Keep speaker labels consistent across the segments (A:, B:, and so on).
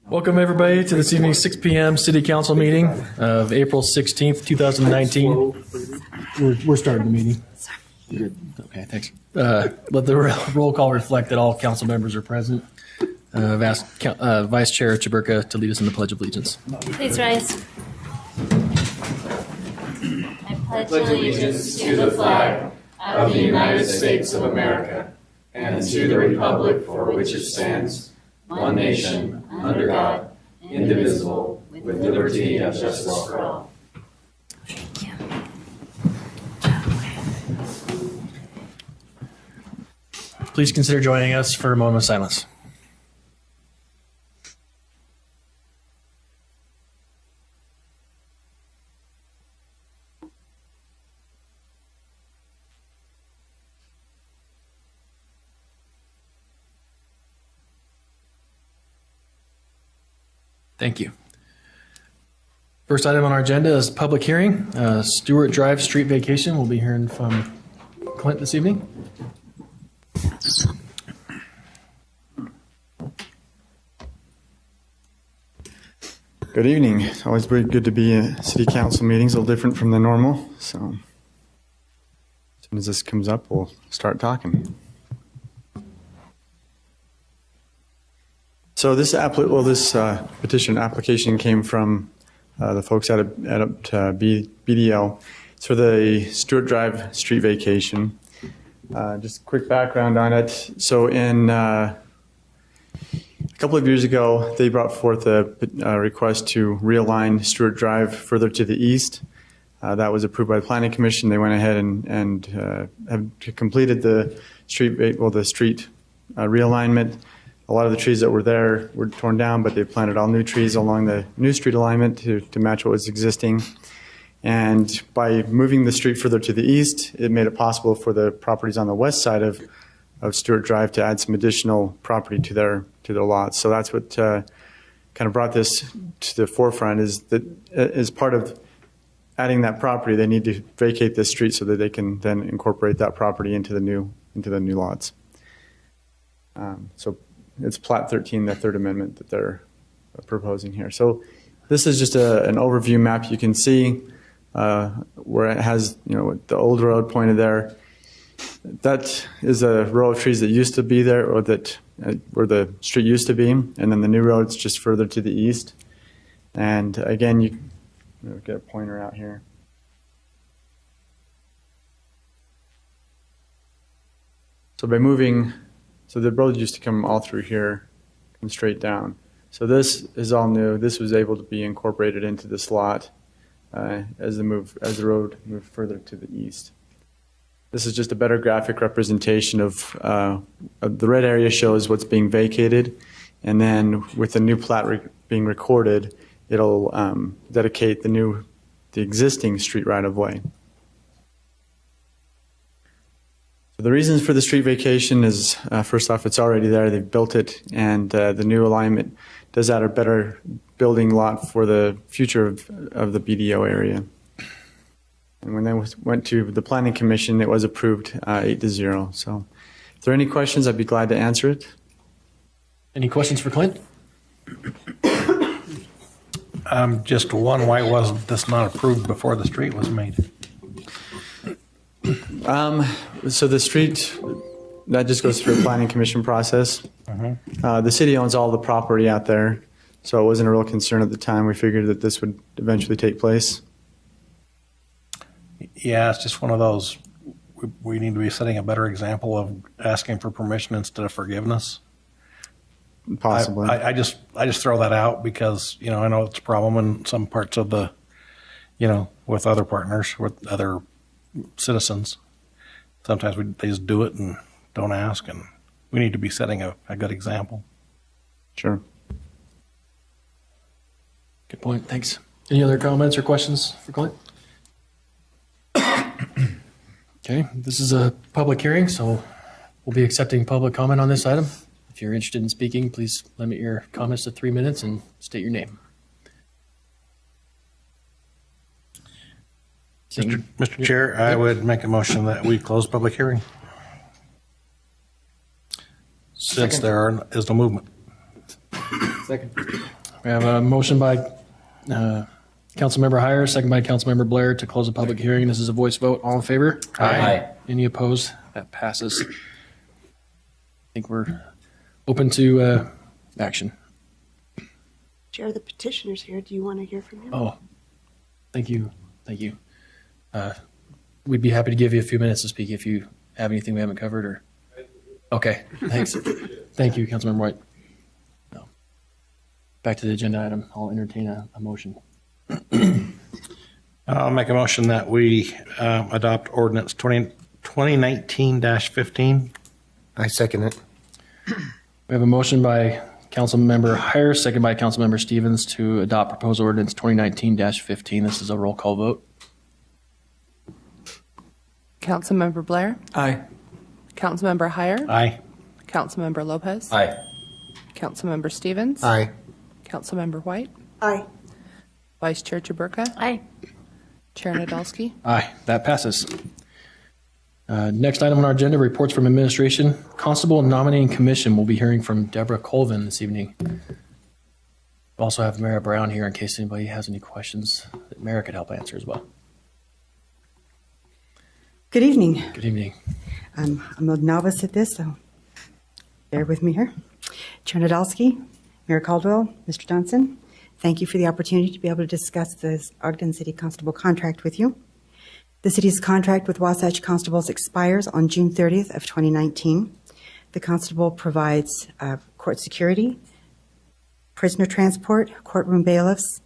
A: Welcome, everybody, to this evening's 6 p.m. City Council meeting of April 16th, 2019.
B: We're starting the meeting.
A: Okay, thanks. Let the roll call reflect that all council members are present. I've asked Vice Chair Chaburka to lead us in the Pledge of Allegiance.
C: Please rise. I pledge allegiance to the flag of the United States of America and to the republic for which it stands, one nation, under God, indivisible, with liberty and justice for all.
A: Thank you. Please consider joining us for a moment of silence. Thank you. First item on our agenda is public hearing. Stewart Drive street vacation. We'll be hearing from Clint this evening.
D: Good evening. It's always very good to be at city council meetings, a little different from the normal. So as soon as this comes up, we'll start talking. So this petition application came from the folks at BDL. It's for the Stewart Drive street vacation. Just a quick background on it. So a couple of years ago, they brought forth a request to realign Stewart Drive further to the east. That was approved by the Planning Commission. They went ahead and have completed the street realignment. A lot of the trees that were there were torn down, but they planted all new trees along the new street alignment to match what was existing. And by moving the street further to the east, it made it possible for the properties on the west side of Stewart Drive to add some additional property to their lots. So that's what kind of brought this to the forefront, is that as part of adding that property, they need to vacate this street so that they can then incorporate that property into the new lots. So it's Plat 13, the third amendment that they're proposing here. So this is just an overview map. You can see where it has, the old road pointed there. That is a row of trees that used to be there, or that where the street used to be, and then the new road's just further to the east. And again, you get a pointer out here. So by moving, so the road used to come all through here, come straight down. So this is all new. This was able to be incorporated into this lot as the road moved further to the east. This is just a better graphic representation of the red area shows what's being vacated, and then with the new plat being recorded, it'll dedicate the existing street right of way. So the reasons for the street vacation is first off, it's already there. They've built it, and the new alignment does add a better building lot for the future of the BDO area. And when they went to the Planning Commission, it was approved 8-0. So if there are any questions, I'd be glad to answer it.
A: Any questions for Clint?
B: Just one, why wasn't this not approved before the street was made?
D: So the street, that just goes through a Planning Commission process. The city owns all the property out there, so it wasn't a real concern at the time. We figured that this would eventually take place. Yeah,
B: it's just one of those, we need to be setting a better example of asking for permission instead of forgiveness.
D: Possibly.
B: I just throw that out because, I know it's a problem in some parts of the, with other partners, with other citizens. Sometimes they just do it and don't ask, and we need to be setting a good example.
D: Sure.
A: Good point. Thanks. Any other comments or questions for Clint? Okay, this is a public hearing, so we'll be accepting public comment on this item. If you're interested in speaking, please limit your comments to 3 minutes and state your name.
B: Mr. Chair, I would make a motion that we close public hearing. Since there is no movement.
A: Second. We have a motion by Councilmember Heyer, second by Councilmember Blair to close the public hearing. This is a voice vote. All in favor?
C: Aye.
A: Any opposed? That passes. I think we're open to action.
E: Chair, the petitioner's here. Do you want to hear from him?
A: Oh, thank you. Thank you. We'd be happy to give you a few minutes to speak if you have anything we haven't covered. Or okay, thanks. Thank you, Councilmember White. No. Back to the agenda item. I'll entertain a motion.
B: I'll make a motion that we adopt ordinance 2019-15.
C: I second it.
A: We have a motion by Councilmember Heyer, second by Councilmember Stevens to adopt proposed ordinance 2019-15. This is a roll call vote.
F: Councilmember Blair?
C: Aye.
F: Councilmember Heyer?
B: Aye.
F: Councilmember Lopez?
C: Aye.
F: Councilmember Stevens?
C: Aye.
F: Councilmember White?
E: Aye.
F: Vice Chair Chaburka?
G: Aye.
F: Chair Nadolski?
A: Aye, that passes. Next item on our agenda, reports from administration. Constable Nominating Commission, we'll be hearing from Deborah Colvin this evening. We also have Mara Brown here in case anybody has any questions that Mara could help answer as well.
H: Good evening.
A: Good evening.
H: I'm a novice at this, so bear with me here. Chair Nadolski, Mayor Caldwell, Mr. Johnson, thank you for the opportunity to be able to discuss this Ogden City Constable contract with you. The city's contract with Wasatch Constables expires on June 30th of 2019. The constable provides court security, prisoner transport, courtroom bailiffs,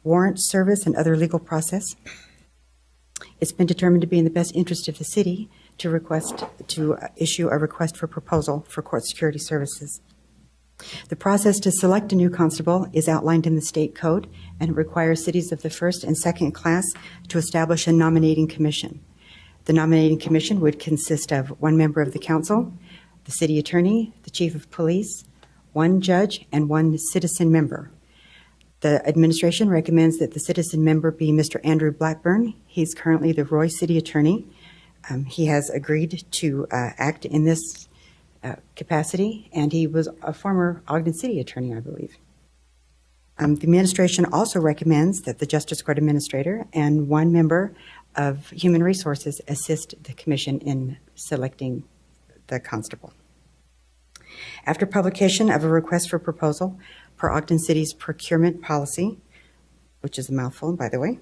H: warrant service, and other legal process. It's been determined to be in the best interest of the city to issue a request for proposal for court security services. The process to select a new constable is outlined in the state code, and it requires cities of the first and second class to establish a nominating commission. The nominating commission would consist of one member of the council, the city attorney, the chief of police, one judge, and one citizen member. The administration recommends that the citizen member be Mr. Andrew Blackburn. He's currently the Roy City Attorney. He has agreed to act in this capacity, and he was a former Ogden City Attorney, I believe. The administration also recommends that the Justice Court Administrator and one member of Human Resources assist the Commission in selecting the constable. After publication of a request for proposal per Ogden City's procurement policy, which is a mouthful, by the way,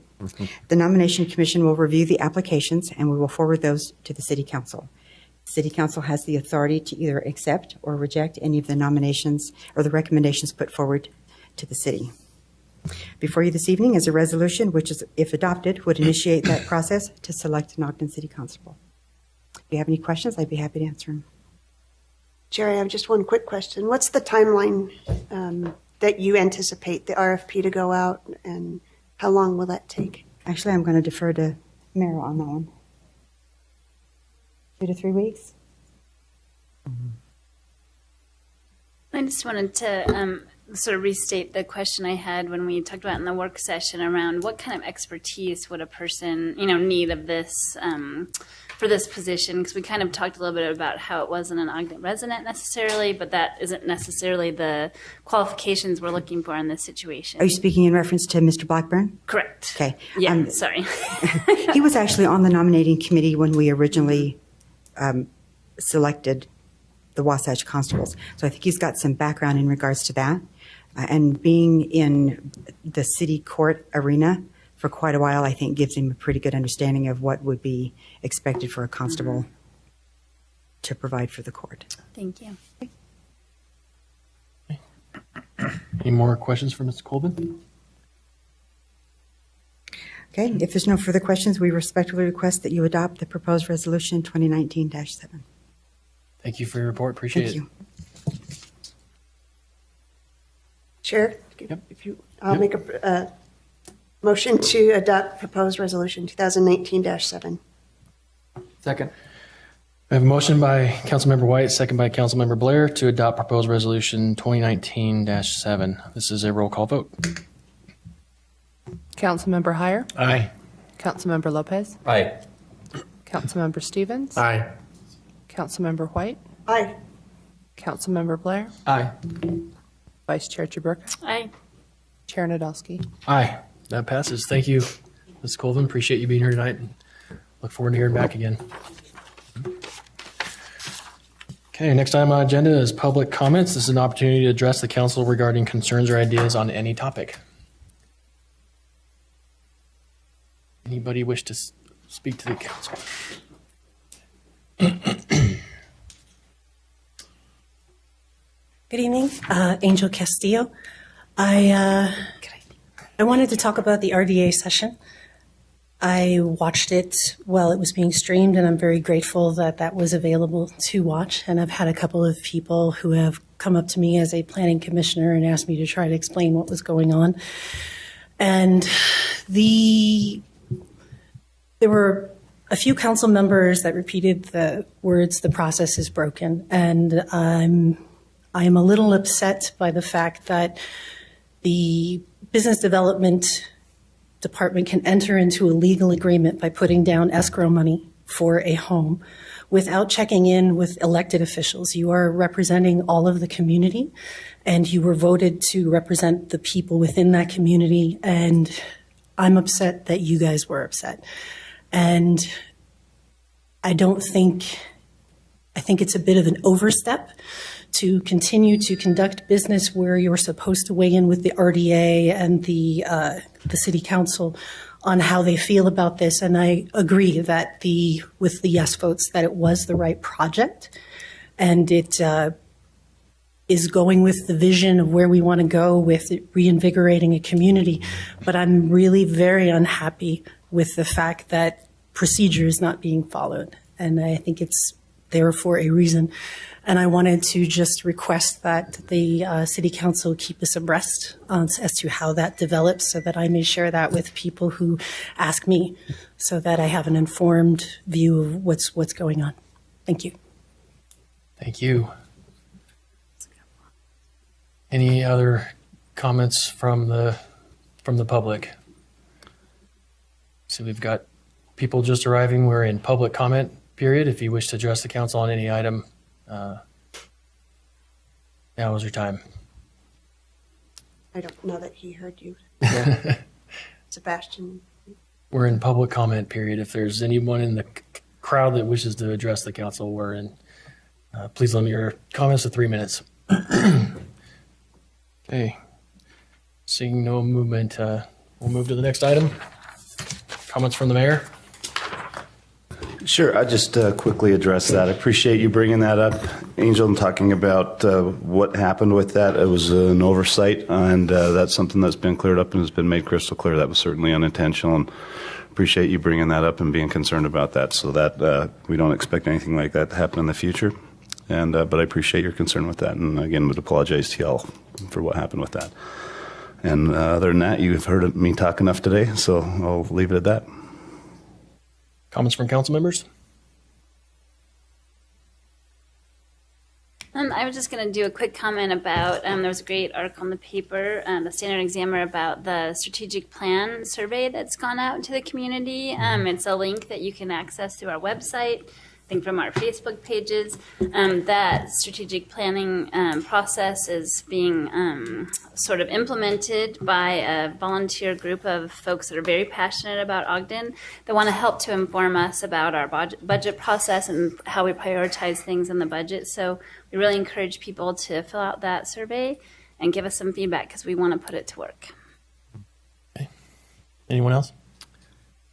H: the Nomination Commission will review the applications and we will forward those to the City Council. The City Council has the authority to either accept or reject any of the nominations or the recommendations put forward to the city. Before you this evening is a resolution which, is, if adopted, would initiate that process to select an Ogden City Constable. If you have any questions, I'd be happy to answer them.
E: Chair, I have just one quick question. What's the timeline that you anticipate the RFP to go out, and how long will that take?
H: Actually, I'm going to defer to Mara on that one. 2 to 3 weeks?
G: I just wanted to sort of restate the question I had when we talked about in the work session around what kind of expertise would a person, need of this for this position, because we kind of talked a little bit about how it wasn't an Ogden resident necessarily, but that isn't necessarily the qualifications we're looking for in this situation.
H: Are you speaking in reference to Mr. Blackburn?
G: Correct.
H: Okay.
G: Yeah, sorry.
H: He was actually on the nominating committee when we originally selected the Wasatch Constables. So I think he's got some background in regards to that. And being in the city court arena for quite a while, I think gives him a pretty good understanding of what would be expected for a constable to provide for the court.
G: Thank you.
A: Any more questions for Ms. Colvin?
H: Okay, if there's no further questions, we respectfully request that you adopt the proposed resolution 2019-7.
A: Thank you for your report. Appreciate
H: Thank
A: it.
H: you.
E: Chair,
A: Yep.
E: I'll make a motion to adopt proposed resolution 2019-7.
C: Second.
A: We have a motion by Councilmember White, second by Councilmember Blair to adopt proposed resolution 2019-7. This is a roll call vote.
F: Councilmember Heyer?
B: Aye.
F: Councilmember Lopez?
C: Aye.
F: Councilmember Stevens?
B: Aye.
F: Councilmember White?
E: Aye.
F: Councilmember Blair?
C: Aye.
F: Vice Chair Chaburka,
G: Aye.
F: Chair Nadolski.
A: Aye, that passes. Thank you, Ms. Colvin. Appreciate you being here tonight. And look forward to hearing back again. Okay, next item on the agenda is public comments. This is an opportunity to address the council regarding concerns or ideas on any topic. Anybody wish to speak to the council?
I: Good evening, Angel Castillo. I wanted to talk about the RDA session. I watched it while it was being streamed, and I'm very grateful that that was available to watch. And I've had a couple of people who have come up to me as a planning commissioner and asked me to try to explain what was going on. And there were a few council members that repeated the words, "the process is broken." And I am a little upset by the fact that the business development department can enter into a legal agreement by putting down escrow money for a home without checking in with elected officials. You are representing all of the community, and you were voted to represent the people within that community. And I'm upset that you guys were upset. And I think it's a bit of an overstep to continue to conduct business where you're supposed to weigh in with the RDA and the city council on how they feel about this. And I agree that with the yes votes that it was the right project, and it is going with the vision of where we want to go with reinvigorating a community. But I'm really very unhappy with the fact that procedure is not being followed. And I think it's there for a reason. And I wanted to just request that the city council keep us abreast as to how that develops, so that I may share that with people who ask me, so that I have an informed view of what's going on. Thank you.
A: Thank you. Any other comments from the public? So we've got people just arriving. We're in public comment period. If you wish to address the council on any item, now is your time.
E: I don't know that he heard you. Sebastian.
A: We're in public comment period. If there's anyone in the crowd that wishes to address the council, we're in. Please limit your comments to 3 minutes. Okay. Seeing no movement, we'll move to the next item. Comments from the mayor?
J: Sure, I just quickly address that. I appreciate you bringing that up, Angel, and talking about what happened with that. It was an oversight, and that's something that's been cleared up and has been made crystal clear. That was certainly unintentional, and appreciate you bringing that up and being concerned about that, so that we don't expect anything like that to happen in the future. And but I appreciate your concern with that, and again, would apologize to y'all for what happened with that. And other than that, you've heard me talk enough today, so I'll leave it at that.
A: Comments from council members?
G: I was just going to do a quick comment about, there was a great article in the paper, the Standard Examiner, about the strategic plan survey that's gone out to the community. It's a link that you can access through our website, I think from our Facebook pages. That strategic planning process is being sort of implemented by a volunteer group of folks that are very passionate about Ogden, that want to help to inform us about our budget process and how we prioritize things in the budget. So we really encourage people to fill out that survey and give us some feedback, because we want to put it to work.
A: Okay. Anyone else?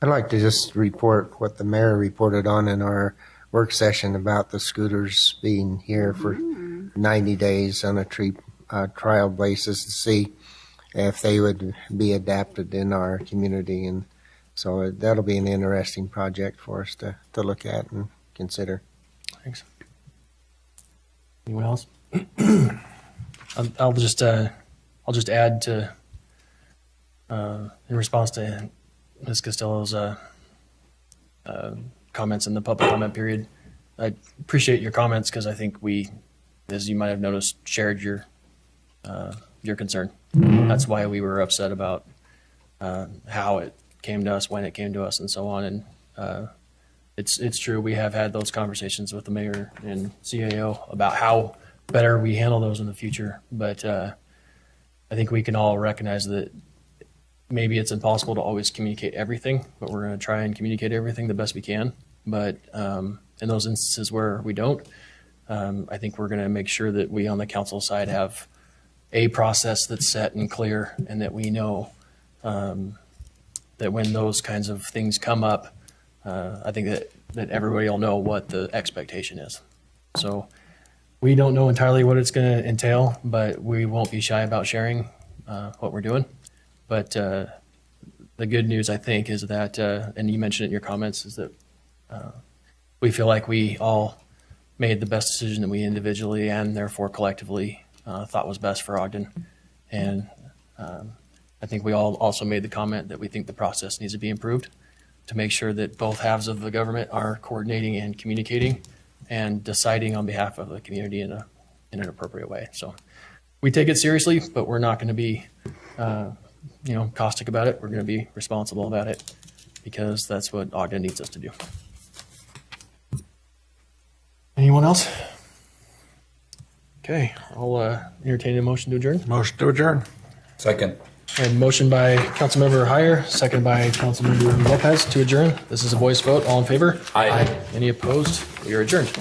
K: I'd like to just report what the mayor reported on in our work session about the scooters being here for 90 days on a trial basis to see if they would be adapted in our community. And so that'll be an interesting project for us to look at and consider.
A: Thanks. Anyone else? I'll just add to in response to Ms. Costello's comments in the public comment period. I appreciate your comments, because I think we, as you might have noticed, shared your concern. That's why we were upset about how it came to us, when it came to us, and so on. And it's true, we have had those conversations with the mayor and CAO about how better we handle those in the future. But I think we can all recognize that maybe it's impossible to always communicate everything, but we're going to try and communicate everything the best we can. But in those instances where we don't, I think we're going to make sure that we on the council side have a process that's set and clear, and that we know that when those kinds of things come up, I think that everybody will know what the expectation is. So we don't know entirely what it's going to entail, but we won't be shy about sharing what we're doing. But the good news, I think, is that, and you mentioned it in your comments, is that we feel like we all made the best decision that we individually and therefore collectively thought was best for Ogden. And I think we all also made the comment that we think the process needs to be improved to make sure that both halves of the government are coordinating and communicating and deciding on behalf of the community in an appropriate way. So we take it seriously, but we're not going to be caustic about it. We're going to be responsible about it because that's what Ogden needs us to do. Anyone else? Okay, I'll entertain a motion to adjourn.
B: Motion to adjourn.
C: Second.
A: And motion by Councilmember Heyer, second by Councilmember Lopez to adjourn. This is a voice vote. All in favor?
C: Aye.
A: Any opposed? We are adjourned.